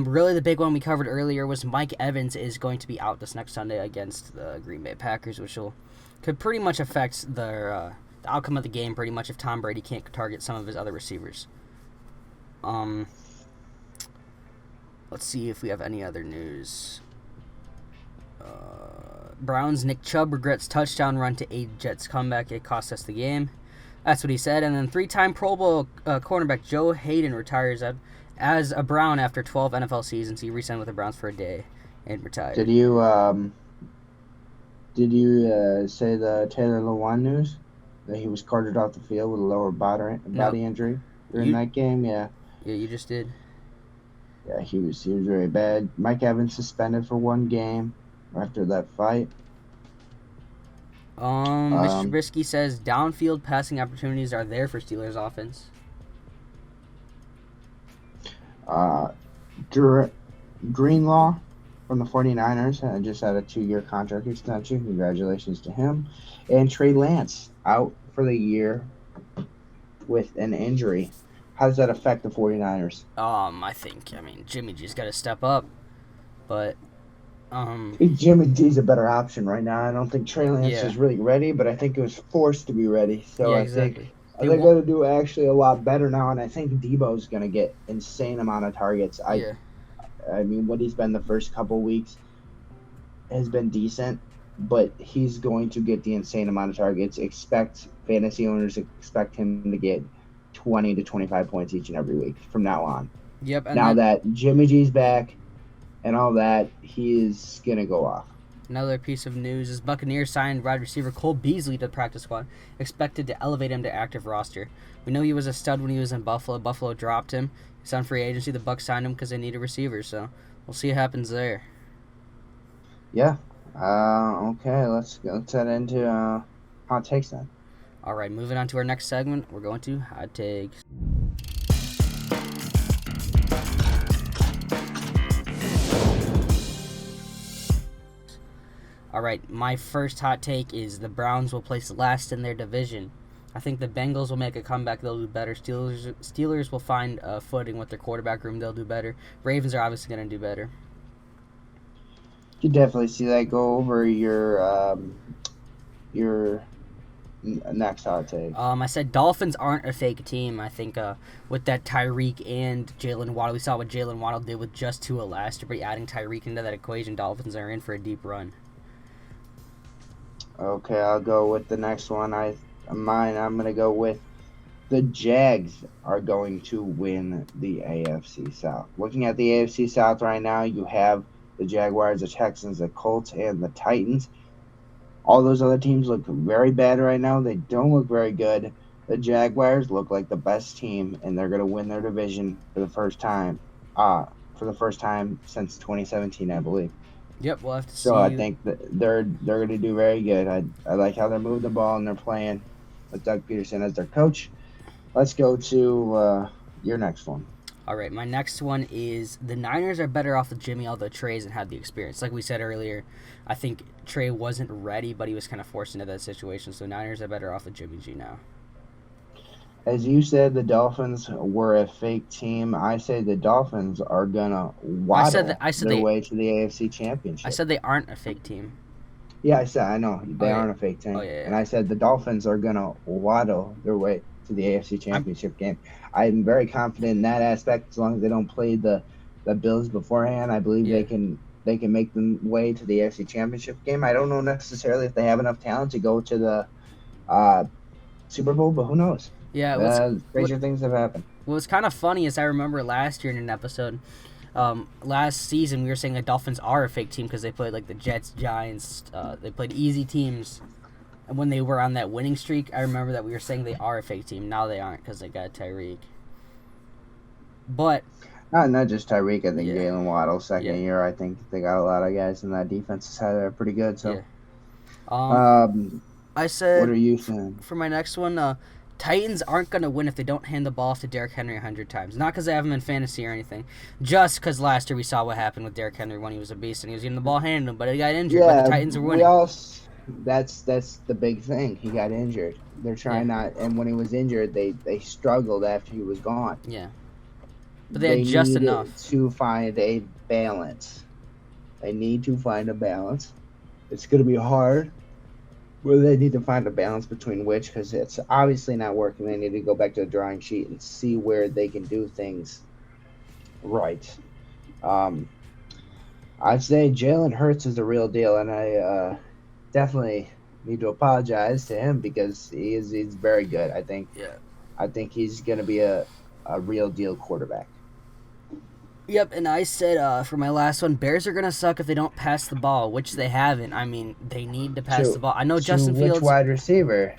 Really the big one we covered earlier was Mike Evans is going to be out this next Sunday against the Green Bay Packers, which could pretty much affect the outcome of the game pretty much if Tom Brady can't target some of his other receivers. Let's see if we have any other news. Browns' Nick Chubb regrets touchdown run to aid Jets comeback. It cost us the game. That's what he said. And then 3-time Pro Bowl cornerback Joe Hayden retires as a Brown after 12 NFL seasons. He re-signed with the Browns for a day and retired. Did you say the Taylor Lewan news that he was carted off the field with a lower body injury during that game? Yeah. Yeah, you just did. Yeah, he was very bad. Mike Evans suspended for 1 game after that fight. Mr. Trubisky says downfield passing opportunities are there for Steelers offense. Greenlaw from the 49ers just had a 2-year contract extension. Congratulations to him. And Trey Lance out for the year with an injury. How does that affect the 49ers? I think Jimmy G's got to step up, but I think Jimmy G's a better option right now. I don't think Trey Lance is really ready, but I think it was forced to be ready. So yeah, I exactly. think they're going to do actually a lot better now, and I think Debo's going to get insane amount of targets. I mean, what he's been the first couple weeks has been decent, but he's going to get the insane amount of targets. Fantasy owners expect him to get 20 to 25 points each and every week from now on. Yep. And now that Jimmy G's back and all that, he is going to go off. Another piece of news is Buccaneers signed wide receiver Cole Beasley to the practice squad, expected to elevate him to active roster. We know he was a stud when he was in Buffalo. Buffalo dropped him. He's on free agency. The Bucs signed him because they need a receiver, so we'll see what happens there. Yeah. Okay, let's head into hot takes then. All right, moving on to our next segment, we're going to hot takes. All right, my first hot take is the Browns will place last in their division. I think the Bengals will make a comeback. They'll do better. Steelers will find a footing with their quarterback room. They'll do better. Ravens are obviously going to do better. You definitely see that go over your next hot take. I said Dolphins aren't a fake team. I think with that Tyreek and Jalen Waddle, we saw what Jalen Waddle did with just Tua last year. But adding Tyreek into that equation, Dolphins are in for a deep run. Okay, I'll go with the next one. I'm going to go with the Jags are going to win the AFC South. Looking at the AFC South right now, you have the Jaguars, the Texans, the Colts, and the Titans. All those other teams look very bad right now. They don't look very good. The Jaguars look like the best team, and they're going to win their division for the first time. Since 2017, I believe. Yep, we'll have to see. So I think that they're going to do very good. I like how they're moving the ball and they're playing with Doug Peterson as their coach. Let's go to your next one. All right, my next one is the Niners are better off with Jimmy, although Trey hasn't had the experience. Like we said earlier, I think Trey wasn't ready, but he was kind of forced into that situation. So Niners are better off with Jimmy G now. As you said, the Dolphins were a fake team. I say the Dolphins are gonna waddle their way to the AFC Championship. I said they aren't a fake team. Yeah, I know they aren't a fake team. And I said the Dolphins are gonna waddle their way to the AFC Championship game. I'm very confident in that aspect. As long as they don't play the Bills beforehand, I believe they can make them way to the AFC Championship game. I don't know necessarily if they have enough talent to go to the Super Bowl, but who knows? Yeah, crazier things have happened. What's kind of funny is I remember last year in an episode, last season we were saying the Dolphins are a fake team because they played like the Jets, Giants. They played easy teams, and when they were on that winning streak, I remember that we were saying they are a fake team. Now they aren't because they got Tyreek. But not just Tyreek. I think Jalen Waddle second year. I think they got a lot of guys in that defensive side that are pretty good. So, I said, what are you saying for my next one? Titans aren't going to win if they don't hand the ball off to Derrick Henry 100 times. Not because they have him in fantasy or anything. Just because last year we saw what happened with Derrick Henry when he was a beast and he was getting the ball handed him, but he got injured. But the Titans are winning. That's the big thing. He got injured. They're trying and when he was injured, they struggled after he was gone. Yeah. But they had just enough to find a balance. They need to find a balance. It's going to be hard. Well, they need to find a balance between which, because it's obviously not working. They need to go back to the drawing sheet and see where they can do things right. I'd say Jalen Hurts is the real deal, and I definitely need to apologize to him because he's very good. I think he's going to be a real deal quarterback. Yep, and I said for my last one, Bears are going to suck if they don't pass the ball, which they haven't. I mean, they need to pass the ball. I know Justin Fields. Which wide receiver?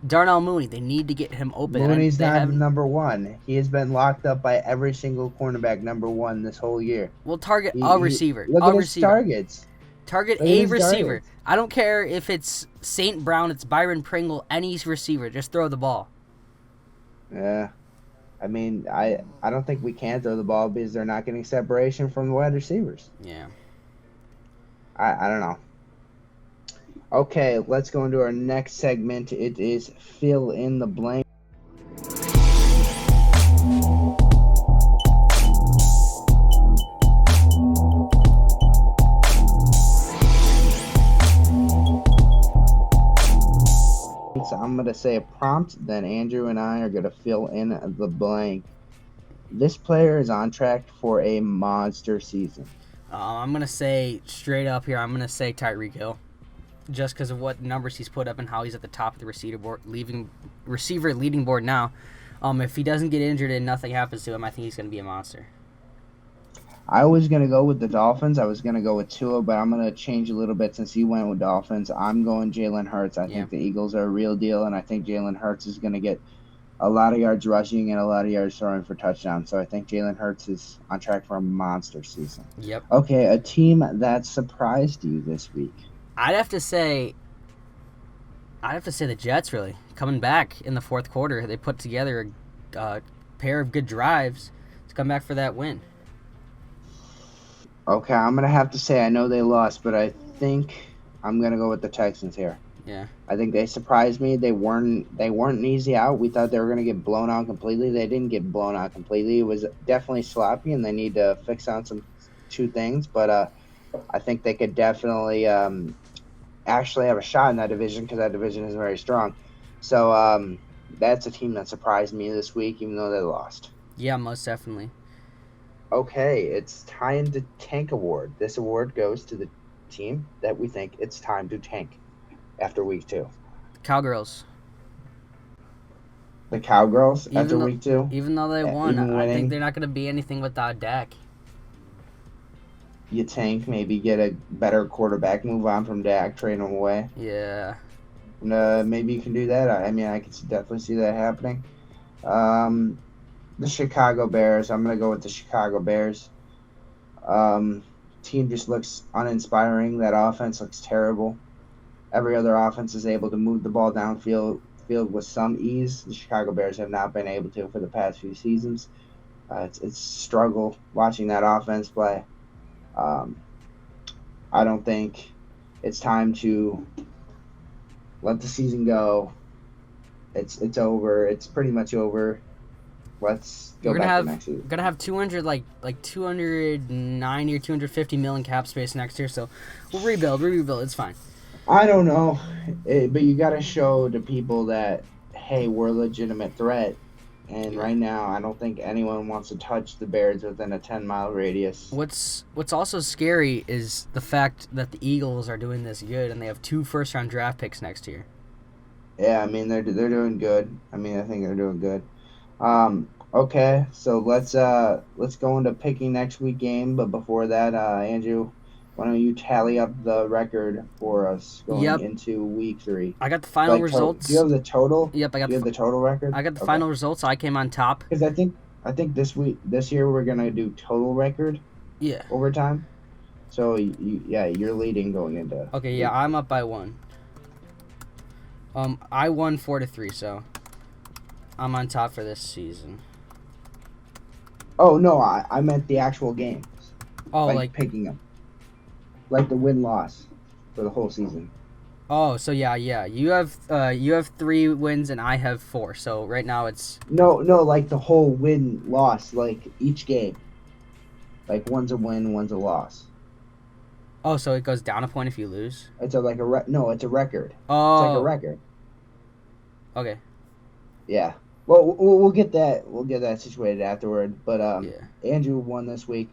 Darnell Mooney. They need to get him open. Mooney's not number one. He has been locked up by every single cornerback number one this whole year. We'll target a receiver. Look at his targets. Target a receiver. I don't care if it's St. Brown, it's Byron Pringle, any receiver. Just throw the ball. Yeah. I mean, I don't think we can throw the ball because they're not getting separation from the wide receivers. Yeah. I don't know. Okay, let's go into our next segment. It is fill in the blank. So I'm going to say a prompt, then Andrew and I are going to fill in the blank. This player is on track for a monster season. I'm going to say straight up here, I'm going to say Tyreek Hill. Just because of what numbers he's put up and how he's at the top of the receiver leading board now. If he doesn't get injured and nothing happens to him, I think he's going to be a monster. I was gonna go with the Dolphins. I was gonna go with Tua, but I'm gonna change a little bit since you went with Dolphins. I'm going Jalen Hurts. I Yeah. think the Eagles are a real deal, and I think Jalen Hurts is gonna get a lot of yards rushing and a lot of yards throwing for touchdowns. So I think Jalen Hurts is on track for a monster season. Yep. Okay, a team that surprised you this week. I'd have to say the Jets, really. Coming back in the fourth quarter. They put together a pair of good drives to come back for that win. Okay, I'm gonna have to say I know they lost, but I think I'm gonna go with the Texans here. Yeah. I think they surprised me. They weren't an easy out. We thought they were gonna get blown out completely. They didn't get blown out completely. It was definitely sloppy, and they need to fix on two things. But I think they could definitely actually have a shot in that division because that division is very strong. So that's a team that surprised me this week, even though they lost. Yeah, most definitely. Okay, it's time to tank award. This award goes to the team that we think it's time to tank after week 2. Cowgirls. The Cowgirls after though, week 2. Even though they won, even I winning. think they're not going to be anything without Dak. You tank, maybe get a better quarterback, move on from Dak, trade him away. Yeah. And, maybe you can do that. I mean, I can definitely see that happening. The Chicago Bears. I'm going to go with the Chicago Bears. Team just looks uninspiring. That offense looks terrible. Every other offense is able to move the ball downfield with some ease. The Chicago Bears have not been able to for the past few seasons. It's struggle watching that offense play. I don't think it's time to let the season go. It's over. It's pretty much over. Let's go back to next season. We're gonna have 200 like 290 or 250 million cap space next year, so we'll rebuild. It's fine. I don't know, but you got to show to people that hey, we're a legitimate threat. And right now, I don't think anyone wants to touch the Bears within a 10-mile radius. What's also scary is the fact that the Eagles are doing this good, and they have 2 first-round draft picks next year. Yeah, I mean they're doing good. I think they're doing good. Okay, so let's go into picking next week game. But before that, Andrew, why don't you tally up the record for us going into week 3? I got the final results. Do you have the total? Yep, I got the total record. I got the final results. So I came on top. Because I think this year we're gonna do total record. Yeah. Overtime. So you're leading going into. Okay, yeah, I'm up by 1. I won 4-3, so I'm on top for this season. Oh no, I meant the actual games. Oh, like picking them. Like the win-loss for the whole season. Oh, so yeah. You have 3 wins and I have 4. So right now it's no, like the whole win-loss, like each game. Like one's a win, one's a loss. Oh, so it goes down a point if you lose? It's it's a record. Oh. It's like a record. Okay. Yeah. Well, we'll get that. We'll get that situated afterward. But Andrew won this week.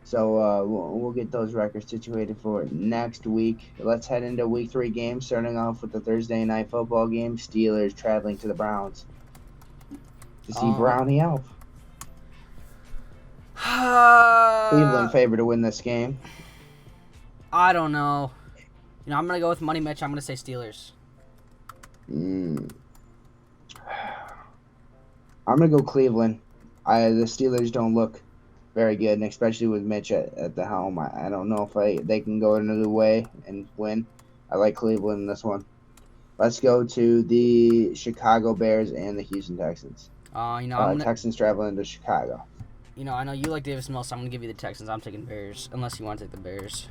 So we'll get those records situated for next week. Let's head into week 3 games, starting off with the Thursday night football game. Steelers traveling to the Browns to see Brownie Elf. Cleveland favored to win this game. I don't know. I'm going to go with Money Mitch. I'm going to say Steelers. I'm going to go Cleveland. The Steelers don't look very good, and especially with Mitch at the helm. I don't know if they can go another way and win. I like Cleveland in this one. Let's go to the Chicago Bears and the Houston Texans. Texans traveling to Chicago. I know you like Davis Mills, so I'm going to give you the Texans. I'm taking Bears, unless you want to take the Bears.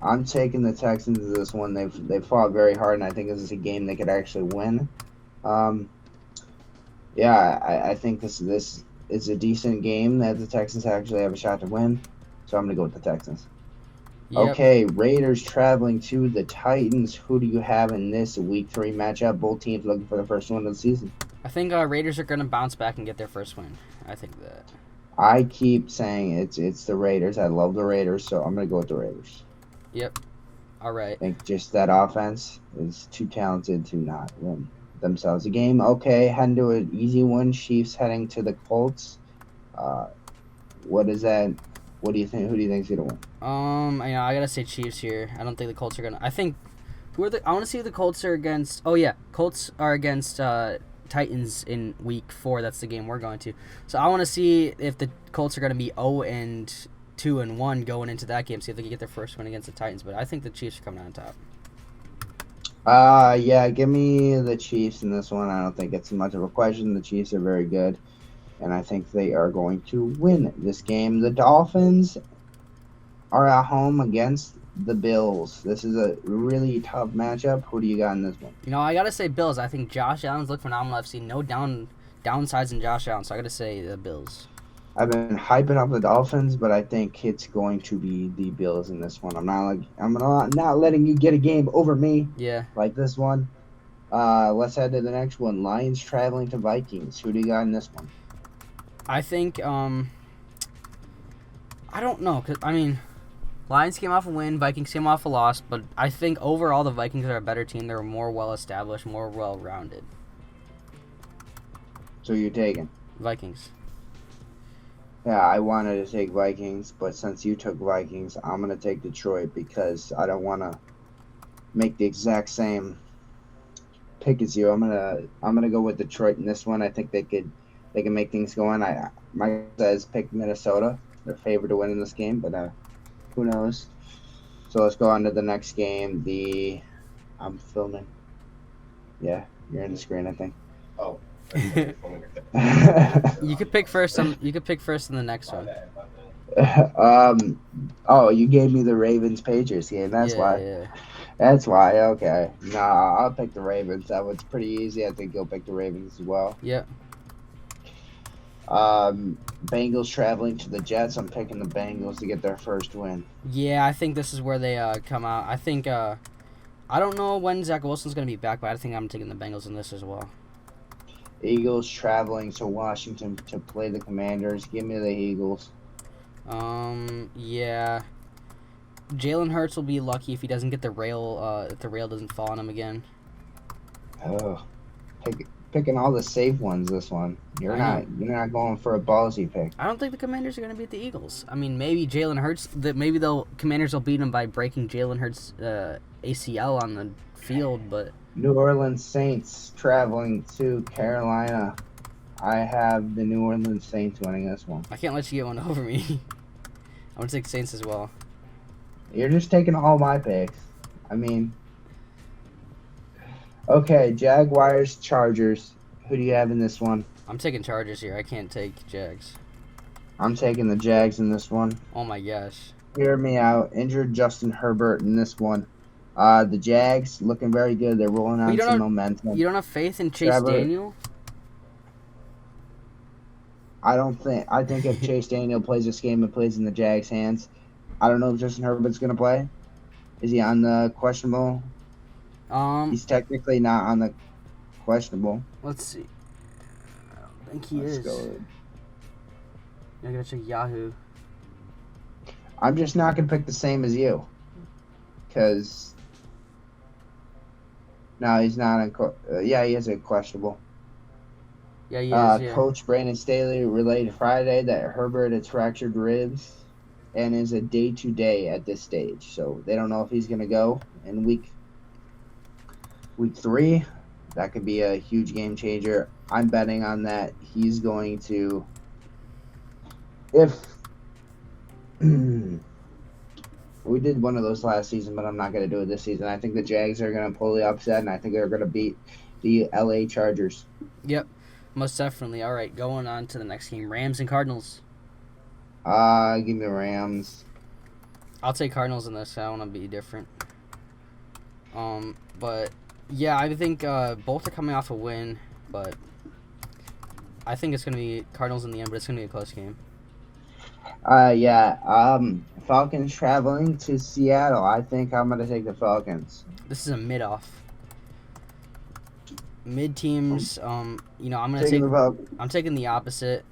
I'm taking the Texans in this one. They've fought very hard, and I think this is a game they could actually win. I think this is a decent game that the Texans actually have a shot to win. So I'm going to go with the Texans. Yep. Okay, Raiders traveling to the Titans. Who do you have in this week 3 matchup? Both teams looking for the first win of the season. I think Raiders are going to bounce back and get their first win. I think that. I keep saying it's the Raiders. I love the Raiders, so I'm going to go with the Raiders. Yep. All right. I think just that offense is too talented to not win themselves a game. Okay, heading to an easy one. Chiefs heading to the Colts. What is that? What do you think? Who do you think's gonna win? I gotta say Chiefs here. I don't think the Colts are gonna. I think I want to see who the Colts are against. Oh yeah, Colts are against Titans in Week 4. That's the game we're going to. So I want to see if the Colts are gonna be 0-2-1 going into that game. See if they can get their first win against the Titans. But I think the Chiefs are coming out on top. Yeah, give me the Chiefs in this one. I don't think it's much of a question. The Chiefs are very good, and I think they are going to win this game. The Dolphins are at home against the Bills. This is a really tough matchup. Who do you got in this one? I gotta say Bills. I think Josh Allen's looked phenomenal. I've seen no downsides in Josh Allen, so I gotta say the Bills. I've been hyping up the Dolphins, but I think it's going to be the Bills in this one. I'm not letting you get a game over me. Yeah. Like this one. Let's head to the next one. Lions traveling to Vikings. Who do you got in this one? I think I don't know, cause Lions came off a win, Vikings came off a loss, but I think overall the Vikings are a better team. They're more well established, more well rounded. So you're taking Vikings. Yeah, I wanted to take Vikings, but since you took Vikings, I'm gonna take Detroit because I don't want to make the exact same pick as you. I'm gonna go with Detroit in this one. I think they can make things go on. My says pick Minnesota. They're favored to win in this game, but who knows? So let's go on to the next game. I'm filming. Yeah, you're in the screen, I think. Oh. You could pick first. You could pick first in the next one. Oh, you gave me the Ravens Patriots game. That's why. Yeah. That's why. Okay. No, I'll pick the Ravens. That one's pretty easy. I think you'll pick the Ravens as well. Yep. Bengals traveling to the Jets. I'm picking the Bengals to get their first win. Yeah, I think this is where they come out. I think I don't know when Zach Wilson's gonna be back, but I think I'm taking the Bengals in this as well. Eagles traveling to Washington to play the Commanders. Give me the Eagles. Yeah. Jalen Hurts will be lucky if he doesn't get the rail. If the rail doesn't fall on him again. Oh, picking all the safe ones. This one, you're not going for a ballsy pick. I don't think the Commanders are gonna beat the Eagles. I mean, maybe Jalen Hurts. Maybe Commanders will beat him by breaking Jalen Hurts' ACL on the field, but. New Orleans Saints traveling to Carolina. I have the New Orleans Saints winning this one. I can't let you get one over me. I'm going to take Saints as well. You're just taking all my picks. Okay, Jaguars, Chargers. Who do you have in this one? I'm taking Chargers here. I can't take Jags. I'm taking the Jags in this one. Oh my gosh. Hear me out. Injured Justin Herbert in this one. The Jags looking very good. They're rolling on some momentum. You don't have faith in Chase Daniel? I think if Chase Daniel plays this game and plays in the Jags' hands, I don't know if Justin Herbert's gonna play. Is he on the questionable? He's technically not on the questionable. Let's see. I don't think he is. I gotta check Yahoo. I'm just not gonna pick the same as you, because. No, he's not on. Yeah, he is a questionable. Yeah, he is. Yeah. Coach Brandon Staley relayed Friday that Herbert has fractured ribs and is a day-to-day at this stage. So they don't know if he's going to go in week 3. That could be a huge game changer. I'm betting on that. He's going to. If. We did one of those last season, but I'm not going to do it this season. I think the Jags are going to pull the upset, and I think they're going to beat the LA Chargers. Yep, most definitely. All right, going on to the next game. Rams and Cardinals. Give me the Rams. I'll take Cardinals in this. I want to be different. But, yeah, I think both are coming off a win, but I think it's going to be Cardinals in the end, but it's going to be a close game. Falcons traveling to Seattle. I think I'm going to take the Falcons. This is a mid-off. Mid teams, I'm taking the opposite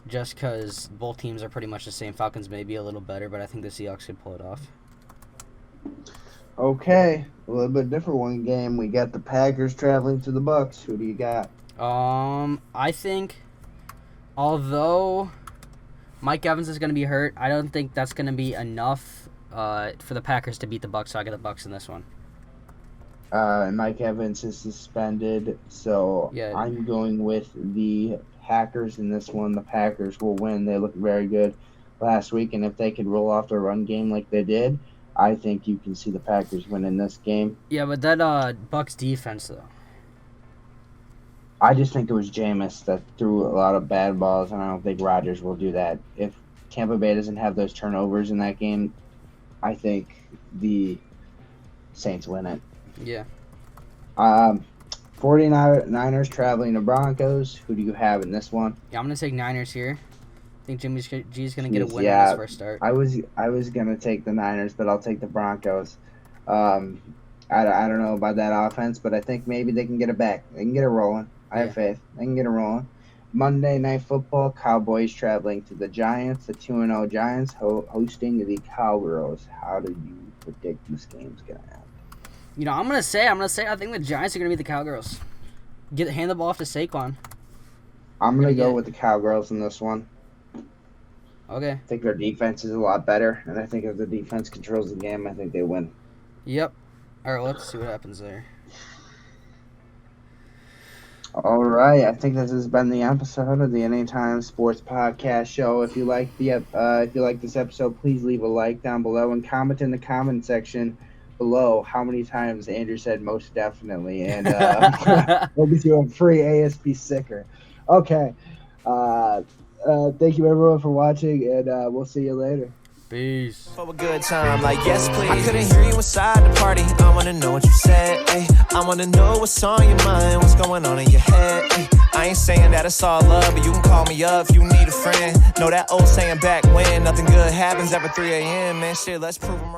just because both teams are pretty much the same. Falcons may be a little better, but I think the Seahawks could pull it off. Okay, a little bit different one game. We got the Packers traveling to the Bucks. Who do you got? I think, although Mike Evans is going to be hurt. I don't think that's going to be enough for the Packers to beat the Bucs, so I get the Bucs in this one. Mike Evans is suspended, so Yeah. I'm going with the Packers in this one. The Packers will win. They looked very good last week, and if they could roll off their run game like they did, I think you can see the Packers win in this game. Yeah, but that Bucs defense, though. I just think it was Jameis that threw a lot of bad balls, and I don't think Rodgers will do that. If Tampa Bay doesn't have those turnovers in that game, I think the Saints win it. Yeah. 49ers traveling to Broncos. Who do you have in this one? Yeah, I'm going to take Niners here. I think Jimmy G's going to get a win Yeah, on his first start. I was gonna take the Niners, but I'll take the Broncos. I don't know about that offense, but I think maybe they can get it back. They can get it rolling. I have faith. They can get it rolling. Monday Night Football, Cowboys traveling to the Giants. The 2-0 Giants hosting the Cowgirls. How do you predict this game's gonna happen? You know, I'm gonna say I think the Giants are gonna beat the Cowgirls. Hand the ball off to Saquon. I'm gonna go with the Cowgirls in this one. Okay. I think their defense is a lot better, and I think if the defense controls the game, I think they win. Yep. All right, let's see what happens there. All right, I think this has been the episode of the Anytime Sports Podcast Show. If you like this episode, please leave a like down below and comment in the comment section below how many times Andrew said most definitely, and we'll get you a free ASP sticker. Okay, thank you everyone for watching, and we'll see you later. Peace. For a good time, like yes please. I couldn't hear you inside the party. I wanna know what you said. Ay. I wanna know what's on your mind, what's going on in your head. Ay. I ain't saying that it's all love, but you can call me up if you need a friend. Know that old saying back when nothing good happens after 3 a.m. Man, shit, let's prove 'em